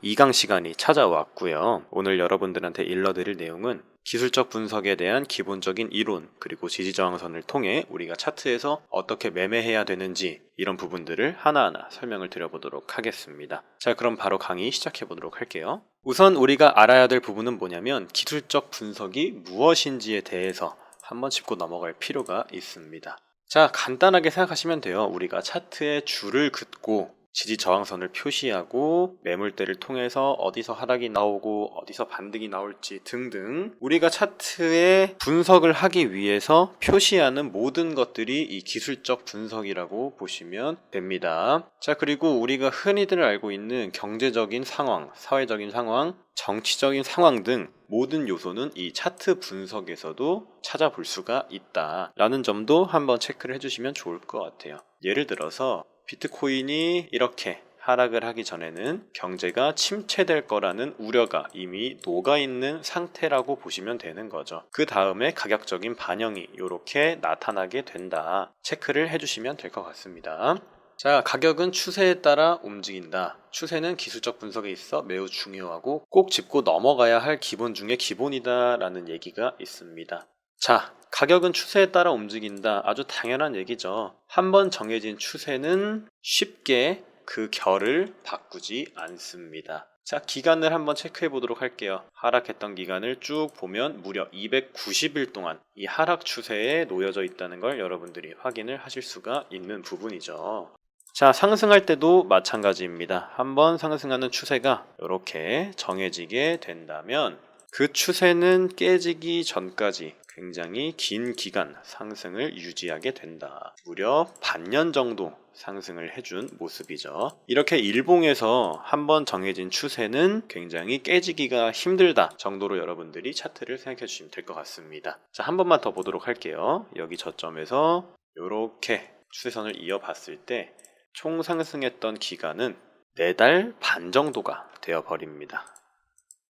2강 시간이 찾아왔고요. 오늘 여러분들한테 일러드릴 내용은 기술적 분석에 대한 기본적인 이론, 그리고 지지저항선을 통해 우리가 차트에서 어떻게 매매해야 되는지 이런 부분들을 하나하나 설명을 드려보도록 하겠습니다. 자, 그럼 바로 강의 시작해 보도록 할게요. 우선 우리가 알아야 될 부분은 뭐냐면 기술적 분석이 무엇인지에 대해서 한번 짚고 넘어갈 필요가 있습니다. 자, 간단하게 생각하시면 돼요. 우리가 차트에 줄을 긋고 지지 저항선을 표시하고 매물대를 통해서 어디서 하락이 나오고 어디서 반등이 나올지 등등 우리가 차트에 분석을 하기 위해서 표시하는 모든 것들이 이 기술적 분석이라고 보시면 됩니다. 자, 그리고 우리가 흔히들 알고 있는 경제적인 상황, 사회적인 상황, 정치적인 상황 등 모든 요소는 이 차트 분석에서도 찾아볼 수가 있다라는 점도 한번 체크를 해주시면 좋을 것 같아요. 예를 들어서 비트코인이 이렇게 하락을 하기 전에는 경제가 침체될 거라는 우려가 이미 녹아있는 상태라고 보시면 되는 거죠. 그 다음에 가격적인 반영이 이렇게 나타나게 된다. 체크를 해주시면 될 것 같습니다. 자, 가격은 추세에 따라 움직인다. 추세는 기술적 분석에 있어 매우 중요하고 꼭 짚고 넘어가야 할 기본 중에 기본이다 라는 얘기가 있습니다. 자, 가격은 추세에 따라 움직인다. 아주 당연한 얘기죠. 한번 정해진 추세는 쉽게 그 결을 바꾸지 않습니다. 자, 기간을 한번 체크해 보도록 할게요. 하락했던 기간을 쭉 보면 무려 290일 동안 이 하락 추세에 놓여져 있다는 걸 여러분들이 확인을 하실 수가 있는 부분이죠. 자, 상승할 때도 마찬가지입니다. 한번 상승하는 추세가 이렇게 정해지게 된다면 그 추세는 깨지기 전까지 굉장히 긴 기간 상승을 유지하게 된다. 무려 반년 정도 상승을 해준 모습이죠. 이렇게 일봉에서 한번 정해진 추세는 굉장히 깨지기가 힘들다 정도로 여러분들이 차트를 생각해 주시면 될 것 같습니다. 자, 한 번만 더 보도록 할게요. 여기 저점에서 이렇게 추세선을 이어봤을 때 총 상승했던 기간은 4달 반 정도가 되어버립니다.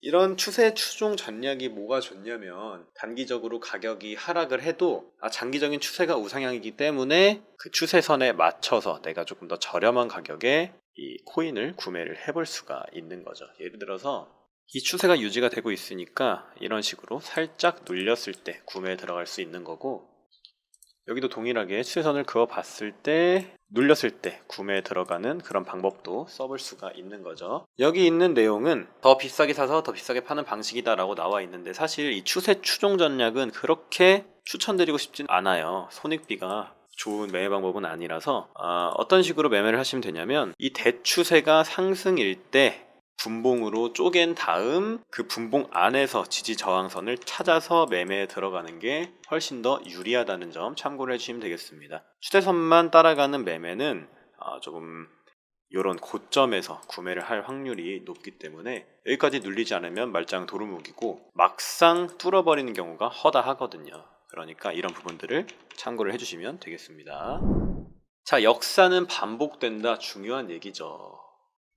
이런 추세 추종 전략이 뭐가 좋냐면 단기적으로 가격이 하락을 해도 장기적인 추세가 우상향이기 때문에 그 추세선에 맞춰서 내가 조금 더 저렴한 가격에 이 코인을 구매를 해볼 수가 있는 거죠. 예를 들어서 이 추세가 유지가 되고 있으니까 이런 식으로 살짝 눌렸을 때 구매에 들어갈 수 있는 거고, 여기도 동일하게 추세선을 그어봤을 때 눌렸을 때 구매에 들어가는 그런 방법도 써볼 수가 있는 거죠. 여기 있는 내용은 더 비싸게 사서 더 비싸게 파는 방식이다 라고 나와 있는데, 사실 이 추세 추종 전략은 그렇게 추천드리고 싶진 않아요. 손익비가 좋은 매매 방법은 아니라서 어떤 식으로 매매를 하시면 되냐면 이 대추세가 상승일 때 분봉으로 쪼갠 다음 그 분봉 안에서 지지 저항선을 찾아서 매매에 들어가는 게 훨씬 더 유리하다는 점 참고를 해주시면 되겠습니다. 추세선만 따라가는 매매는 조금 이런 고점에서 구매를 할 확률이 높기 때문에 여기까지 눌리지 않으면 말짱 도루묵이고 막상 뚫어버리는 경우가 허다하거든요. 그러니까 이런 부분들을 참고를 해주시면 되겠습니다. 자, 역사는 반복된다. 중요한 얘기죠.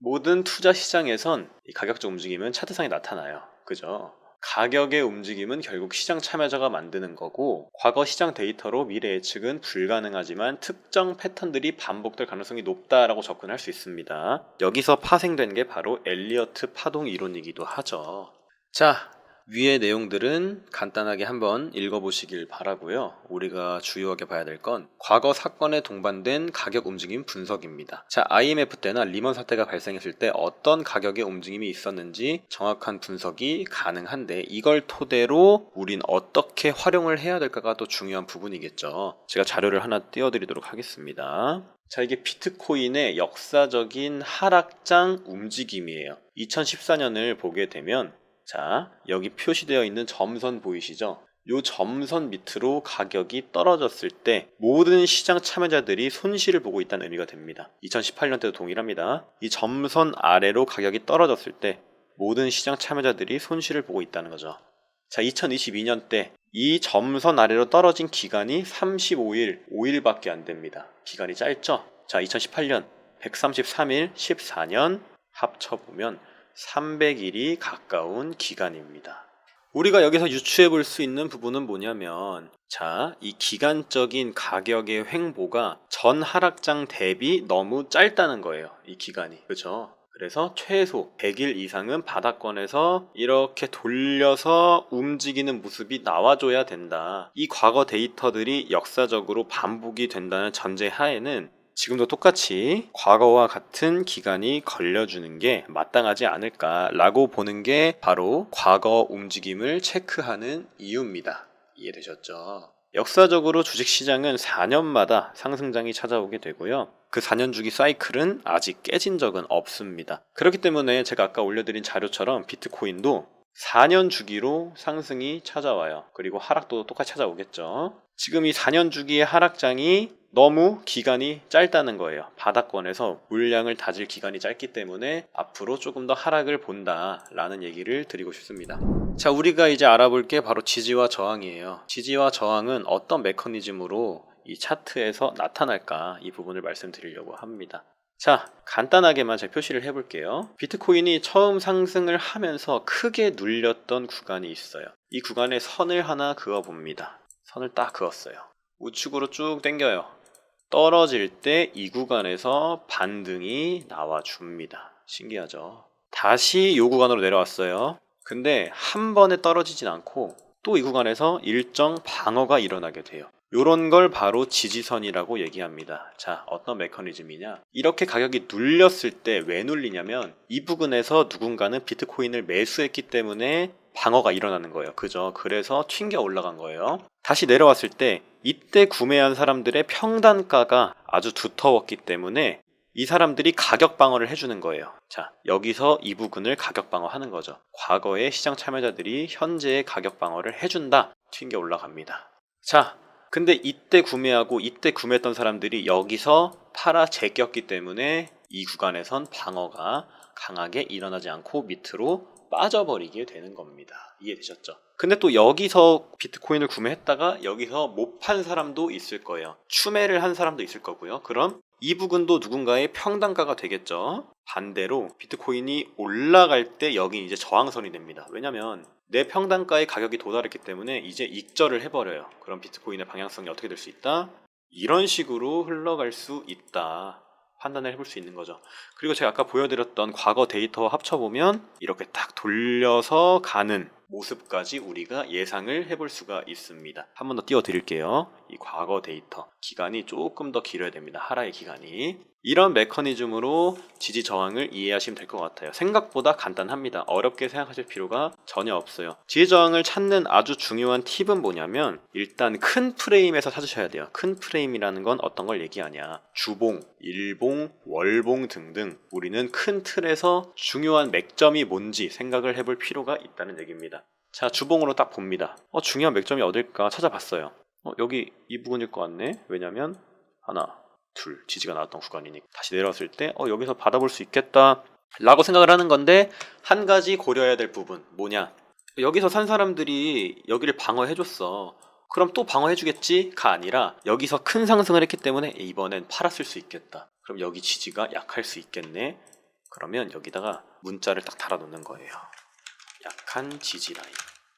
모든 투자 시장에선 이 가격적 움직임은 차트상에 나타나요. 그죠? 가격의 움직임은 결국 시장 참여자가 만드는 거고, 과거 시장 데이터로 미래 예측은 불가능하지만 특정 패턴들이 반복될 가능성이 높다라고 접근할 수 있습니다. 여기서 파생된 게 바로 엘리어트 파동 이론이기도 하죠. 자, 위의 내용들은 간단하게 한번 읽어보시길 바라고요. 우리가 주요하게 봐야 될 건 과거 사건에 동반된 가격 움직임 분석입니다. 자, IMF 때나 리먼 사태가 발생했을 때 어떤 가격의 움직임이 있었는지 정확한 분석이 가능한데, 이걸 토대로 우린 어떻게 활용을 해야 될까가 또 중요한 부분이겠죠. 제가 자료를 하나 띄워드리도록 하겠습니다. 자, 이게 비트코인의 역사적인 하락장 움직임이에요. 2014년을 보게 되면, 자, 여기 표시되어 있는 점선 보이시죠? 이 점선 밑으로 가격이 떨어졌을 때 모든 시장 참여자들이 손실을 보고 있다는 의미가 됩니다. 2018년 때도 동일합니다. 이 점선 아래로 가격이 떨어졌을 때 모든 시장 참여자들이 손실을 보고 있다는 거죠. 자, 2022년 때 이 점선 아래로 떨어진 기간이 35일, 5일밖에 안 됩니다. 기간이 짧죠? 자, 2018년 133일, 14년 합쳐보면 300일이 가까운 기간입니다. 우리가 여기서 유추해 볼 수 있는 부분은 뭐냐면, 자, 이 기간적인 가격의 횡보가 전 하락장 대비 너무 짧다는 거예요. 이 기간이. 그렇죠? 그래서 최소 100일 이상은 바닥권에서 이렇게 돌려서 움직이는 모습이 나와줘야 된다. 이 과거 데이터들이 역사적으로 반복이 된다는 전제 하에는 지금도 똑같이 과거와 같은 기간이 걸려주는 게 마땅하지 않을까라고 보는 게 바로 과거 움직임을 체크하는 이유입니다. 이해되셨죠? 역사적으로 주식시장은 4년마다 상승장이 찾아오게 되고요. 그 4년 주기 사이클은 아직 깨진 적은 없습니다. 그렇기 때문에 제가 아까 올려드린 자료처럼 비트코인도 4년 주기로 상승이 찾아와요. 그리고 하락도 똑같이 찾아오겠죠. 지금 이 4년 주기의 하락장이 너무 기간이 짧다는 거예요. 바닥권에서 물량을 다질 기간이 짧기 때문에 앞으로 조금 더 하락을 본다라는 얘기를 드리고 싶습니다. 자, 우리가 이제 알아볼 게 바로 지지와 저항이에요. 지지와 저항은 어떤 메커니즘으로 이 차트에서 나타날까, 이 부분을 말씀드리려고 합니다. 자, 간단하게만 제가 표시를 해볼게요. 비트코인이 처음 상승을 하면서 크게 눌렸던 구간이 있어요. 이 구간에 선을 하나 그어봅니다. 선을 딱 그었어요. 우측으로 쭉 당겨요. 떨어질 때 이 구간에서 반등이 나와줍니다. 신기하죠? 다시 이 구간으로 내려왔어요. 근데 한 번에 떨어지진 않고 또 이 구간에서 일정 방어가 일어나게 돼요. 요런 걸 바로 지지선이라고 얘기합니다. 자, 어떤 메커니즘이냐? 이렇게 가격이 눌렸을 때 왜 눌리냐면 이 부분에서 누군가는 비트코인을 매수했기 때문에 방어가 일어나는 거예요. 그죠? 그래서 튕겨 올라간 거예요. 다시 내려왔을 때 이때 구매한 사람들의 평단가가 아주 두터웠기 때문에 이 사람들이 가격 방어를 해주는 거예요. 자, 여기서 이 부분을 가격 방어하는 거죠. 과거의 시장 참여자들이 현재의 가격 방어를 해준다. 튕겨 올라갑니다. 자, 근데 이때 구매하고 이때 구매했던 사람들이 여기서 팔아 제꼈기 때문에 이 구간에선 방어가 강하게 일어나지 않고 밑으로 빠져버리게 되는 겁니다. 이해되셨죠? 근데 또 여기서 비트코인을 구매했다가 여기서 못 판 사람도 있을 거예요. 추매를 한 사람도 있을 거고요. 그럼 이 부분도 누군가의 평단가가 되겠죠. 반대로 비트코인이 올라갈 때 여기 이제 저항선이 됩니다. 왜냐면 내 평단가의 가격이 도달했기 때문에 이제 익절을 해버려요. 그럼 비트코인의 방향성이 어떻게 될 수 있다? 이런 식으로 흘러갈 수 있다. 판단을 해볼 수 있는 거죠. 그리고 제가 아까 보여드렸던 과거 데이터와 합쳐보면 이렇게 딱 돌려서 가는 모습까지 우리가 예상을 해볼 수가 있습니다. 한 번 더 띄워드릴게요. 이 과거 데이터 기간이 조금 더 길어야 됩니다. 하락의 기간이. 이런 메커니즘으로 지지 저항을 이해하시면 될 것 같아요. 생각보다 간단합니다. 어렵게 생각하실 필요가 전혀 없어요. 지지 저항을 찾는 아주 중요한 팁은 뭐냐면 일단 큰 프레임에서 찾으셔야 돼요. 큰 프레임이라는 건 어떤 걸 얘기하냐. 주봉, 일봉, 월봉 등등 우리는 큰 틀에서 중요한 맥점이 뭔지 생각을 해볼 필요가 있다는 얘기입니다. 자, 주봉으로 딱 봅니다. 중요한 맥점이 어딜까 찾아봤어요. 여기 이 부분일 것 같네. 왜냐면 하나, 둘, 지지가 나왔던 구간이니까. 다시 내려왔을 때 여기서 받아볼 수 있겠다 라고 생각을 하는 건데, 한 가지 고려해야 될 부분 뭐냐, 여기서 산 사람들이 여기를 방어해줬어. 그럼 또 방어해주겠지가 아니라 여기서 큰 상승을 했기 때문에 이번엔 팔았을 수 있겠다. 그럼 여기 지지가 약할 수 있겠네. 그러면 여기다가 문자를 딱 달아놓는 거예요. 약한 지지 라인.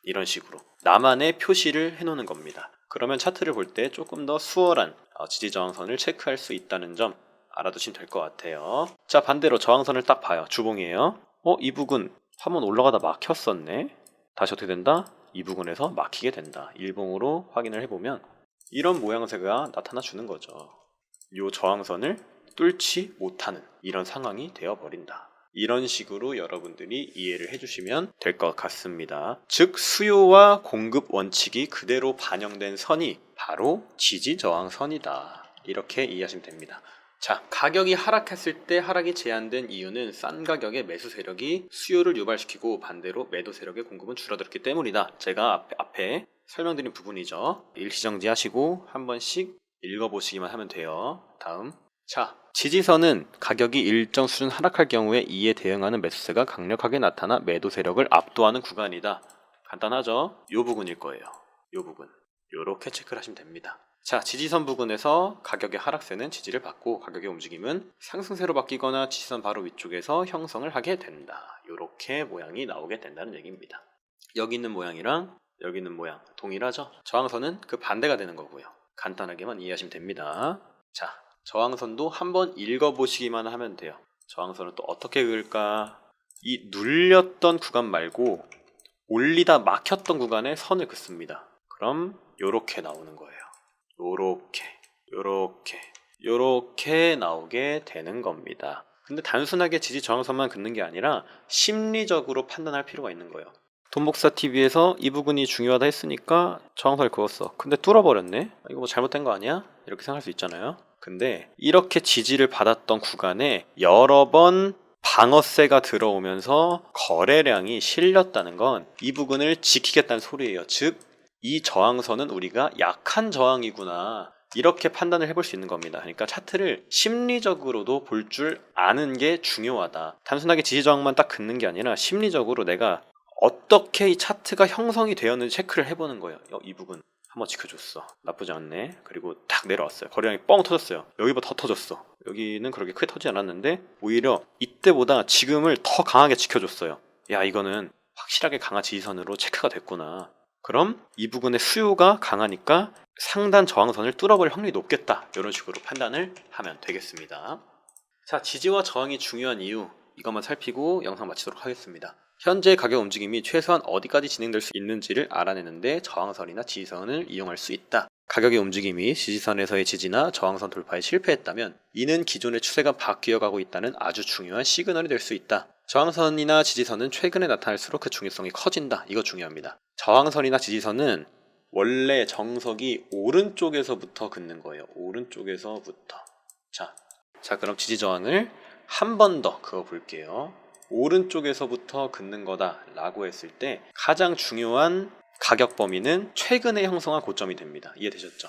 이런 식으로 나만의 표시를 해놓는 겁니다. 그러면 차트를 볼 때 조금 더 수월한 지지 저항선을 체크할 수 있다는 점 알아두시면 될 것 같아요. 자, 반대로 저항선을 딱 봐요. 주봉이에요. 이 부분 한번 올라가다 막혔었네. 다시 어떻게 된다? 이 부분에서 막히게 된다. 일봉으로 확인을 해보면 이런 모양새가 나타나 주는 거죠. 이 저항선을 뚫지 못하는 이런 상황이 되어버린다. 이런 식으로 여러분들이 이해를 해주시면 될 것 같습니다. 즉 수요와 공급 원칙이 그대로 반영된 선이 바로 지지 저항선이다. 이렇게 이해하시면 됩니다. 자, 가격이 하락했을 때 하락이 제한된 이유는 싼 가격의 매수 세력이 수요를 유발시키고 반대로 매도 세력의 공급은 줄어들었기 때문이다. 제가 앞에 설명드린 부분이죠. 일시정지 하시고 한 번씩 읽어보시기만 하면 돼요. 다음. 자, 지지선은 가격이 일정 수준 하락할 경우에 이에 대응하는 매수세가 강력하게 나타나 매도 세력을 압도하는 구간이다. 간단하죠? 요 부분일 거예요. 요 부분. 요렇게 체크를 하시면 됩니다. 자, 지지선 부근에서 가격의 하락세는 지지를 받고 가격의 움직임은 상승세로 바뀌거나 지지선 바로 위쪽에서 형성을 하게 된다. 요렇게 모양이 나오게 된다는 얘기입니다. 여기 있는 모양이랑 여기 있는 모양 동일하죠? 저항선은 그 반대가 되는 거고요. 간단하게만 이해하시면 됩니다. 자, 저항선도 한번 읽어보시기만 하면 돼요. 저항선을 또 어떻게 그을까? 이 눌렸던 구간 말고 올리다 막혔던 구간에 선을 긋습니다. 그럼 요렇게 나오는 거예요. 요렇게 나오게 되는 겁니다. 근데 단순하게 지지 저항선만 긋는 게 아니라 심리적으로 판단할 필요가 있는 거예요. 돈복사TV에서 이 부분이 중요하다 했으니까 저항선을 그었어. 근데 뚫어버렸네? 이거 뭐 잘못된 거 아니야? 이렇게 생각할 수 있잖아요. 근데 이렇게 지지를 받았던 구간에 여러 번 방어세가 들어오면서 거래량이 실렸다는 건 이 부분을 지키겠다는 소리예요. 즉, 이 저항선은 우리가 약한 저항이구나, 이렇게 판단을 해볼 수 있는 겁니다. 그러니까 차트를 심리적으로도 볼 줄 아는 게 중요하다. 단순하게 지지저항만 딱 긋는 게 아니라 심리적으로 내가 어떻게 이 차트가 형성이 되었는지 체크를 해보는 거예요. 이 부분 한번 지켜줬어. 나쁘지 않네. 그리고 딱 내려왔어요. 거래량이 뻥 터졌어요. 여기보다 더 터졌어. 여기는 그렇게 크게 터지지 않았는데 오히려 이때보다 지금을 더 강하게 지켜줬어요. 야, 이거는 확실하게 강한 지지선으로 체크가 됐구나. 그럼 이 부분의 수요가 강하니까 상단 저항선을 뚫어버릴 확률이 높겠다. 이런 식으로 판단을 하면 되겠습니다. 자, 지지와 저항이 중요한 이유, 이것만 살피고 영상 마치도록 하겠습니다. 현재 가격 움직임이 최소한 어디까지 진행될 수 있는지를 알아내는데 저항선이나 지지선을 이용할 수 있다. 가격의 움직임이 지지선에서의 지지나 저항선 돌파에 실패했다면 이는 기존의 추세가 바뀌어가고 있다는 아주 중요한 시그널이 될 수 있다. 저항선이나 지지선은 최근에 나타날수록 그 중요성이 커진다. 이거 중요합니다. 저항선이나 지지선은 원래 정석이 오른쪽에서부터 긋는 거예요. 오른쪽에서부터. 자, 그럼 지지저항을 한 번 더 그어 볼게요. 오른쪽에서부터 긋는 거다 라고 했을 때 가장 중요한 가격 범위는 최근에 형성한 고점이 됩니다. 이해되셨죠?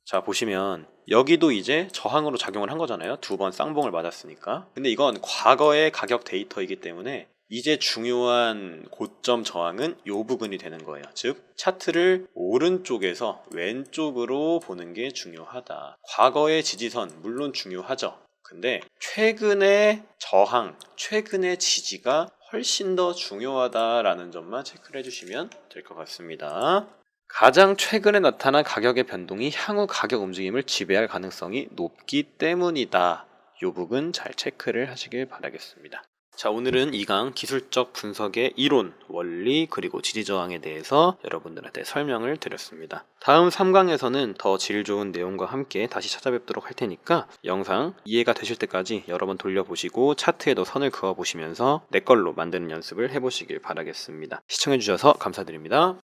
자, 보시면 여기도 이제 저항으로 작용을 한 거잖아요. 두 번 쌍봉을 맞았으니까. 근데 이건 과거의 가격 데이터이기 때문에 이제 중요한 고점 저항은 이 부분이 되는 거예요. 즉, 차트를 오른쪽에서 왼쪽으로 보는 게 중요하다. 과거의 지지선 물론 중요하죠. 근데 최근의 저항, 최근의 지지가 훨씬 더 중요하다라는 점만 체크를 해주시면 될 것 같습니다. 가장 최근에 나타난 가격의 변동이 향후 가격 움직임을 지배할 가능성이 높기 때문이다. 이 부분 잘 체크를 하시길 바라겠습니다. 자, 오늘은 2강 기술적 분석의 이론, 원리, 그리고 지지저항에 대해서 여러분들한테 설명을 드렸습니다. 다음 3강에서는 더 질 좋은 내용과 함께 다시 찾아뵙도록 할 테니까 영상 이해가 되실 때까지 여러 번 돌려보시고 차트에도 선을 그어보시면서 내 걸로 만드는 연습을 해보시길 바라겠습니다. 시청해주셔서 감사드립니다.